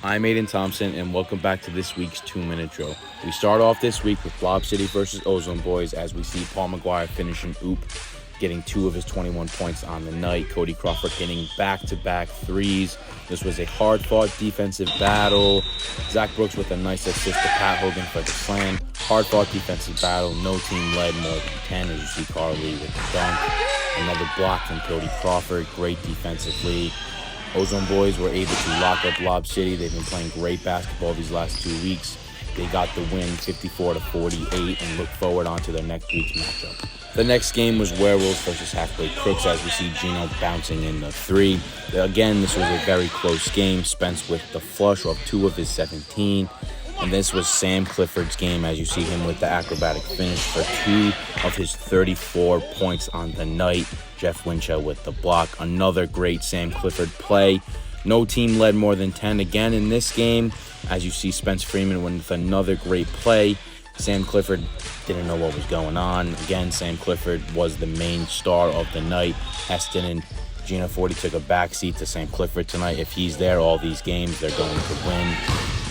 I'm Aidan Thompson, and welcome back to this week's 2-minute drill. We start off this week with Lob City versus Ozone Boys as we see Paul McGuire finishing oop, getting 2 of his 21 points on the night. Cody Crawford hitting back-to-back threes. This was a hard-fought defensive battle. Zach Brooks with a nice assist to Pat Hogan for the slam. Hard-fought defensive battle. No team led more than 10 as you see Carly with the dunk. Another block from Cody Crawford. Great defensively. Ozone Boys were able to lock up Lob City. They've been playing great basketball these last 2 weeks. They got the win 54-48 and look forward onto their next week's matchup. The next game was Werewolves versus Halfway Crooks as we see Gino bouncing in the 3. Again, this was a very close game. Spence with the flush of 2 of his 17. And this was Sam Clifford's game as you see him with the acrobatic finish for 2 of his 34 points on the night. Jeff Winchell with the block. Another great Sam Clifford play. No team led more than 10 again in this game. As you see Spence Freeman with another great play. Sam Clifford didn't know what was going on. Again, Sam Clifford was the main star of the night. Heston and Gina Forty took a backseat to Sam Clifford tonight. If he's there all these games, they're going to win.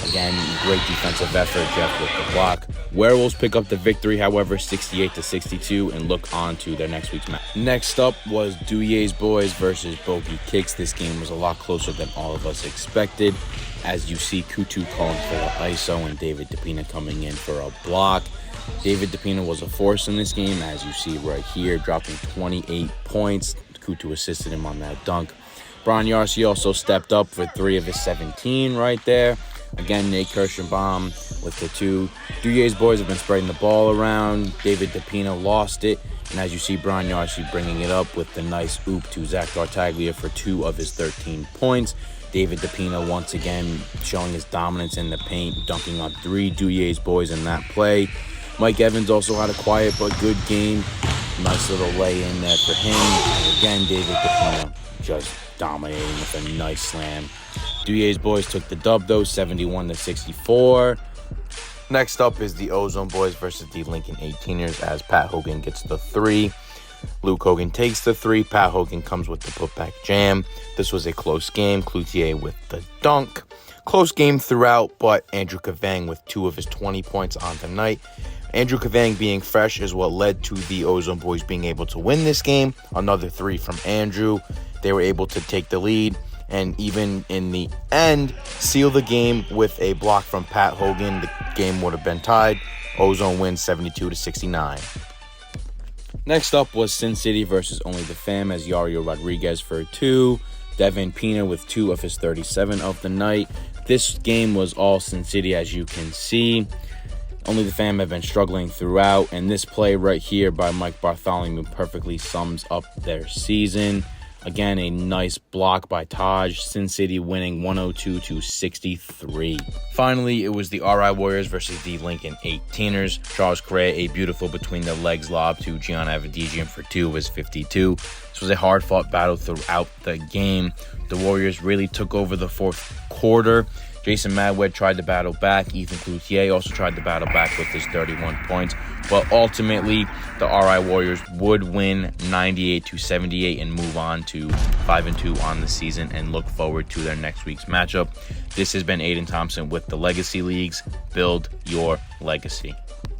Again, great defensive effort, Jeff with the block. Werewolves pick up the victory, however, 68-62, and look on to their next week's match. Next up was Duyer's Boys versus Bogey Kicks. This game was a lot closer than all of us expected. As you see Kutu calling for the ISO and David DePina coming in for a block. David DePina was a force in this game, as you see right here, dropping 28 points. Kutu assisted him on that dunk. Brian Yarcy also stepped up for 3 of his 17 right there. Again, Nate Kirschenbaum with the 2. Duyer's Boys have been spreading the ball around. David DePina lost it. And as you see, Brian Yarcy bringing it up with the nice oop to Zach Tartaglia for 2 of his 13 points. David DePina once again showing his dominance in the paint, dunking on 3 Duyer's Boys in that play. Mike Evans also had a quiet but good game. Nice little lay in there for him. And again, David DePina just dominating with a nice slam. Duyer's Boys took the dub though, 71-64. Next up is the Ozone Boys versus the Lincoln 18ers as Pat Hogan gets the 3. Luke Hogan takes the 3. Pat Hogan comes with the putback jam. This was a close game. Cloutier with the dunk. Close game throughout, but Andrew Cavang with 2 of his 20 points on the night. Andrew Cavang being fresh is what led to the Ozone Boys being able to win this game. Another 3 from Andrew. They were able to take the lead and even in the end seal the game with a block from Pat Hogan. The game would have been tied. Ozone wins 72-69. Next up was Sin City versus Only the Fam as Yario Rodriguez for 2. Devin Pena with 2 of his 37 of the night. This game was all Sin City as you can see. Only the Fam have been struggling throughout, and this play right here by Mike Bartholomew perfectly sums up their season. Again, a nice block by Taj. Sin City winning 102-63. Finally, it was the RI Warriors versus the Lincoln 18ers. Charles Correa, a beautiful between the legs lob to Gian Avedigian for 2 of his 52. This was a hard-fought battle throughout the game. The Warriors really took over the fourth quarter. Jason Madwed tried to battle back. Ethan Cloutier also tried to battle back with his 31 points. But ultimately, the RI Warriors would win 98-78 and move on to 5-2 on the season and look forward to their next week's matchup. This has been Aidan Thompson with the Legacy Leagues. Build your legacy.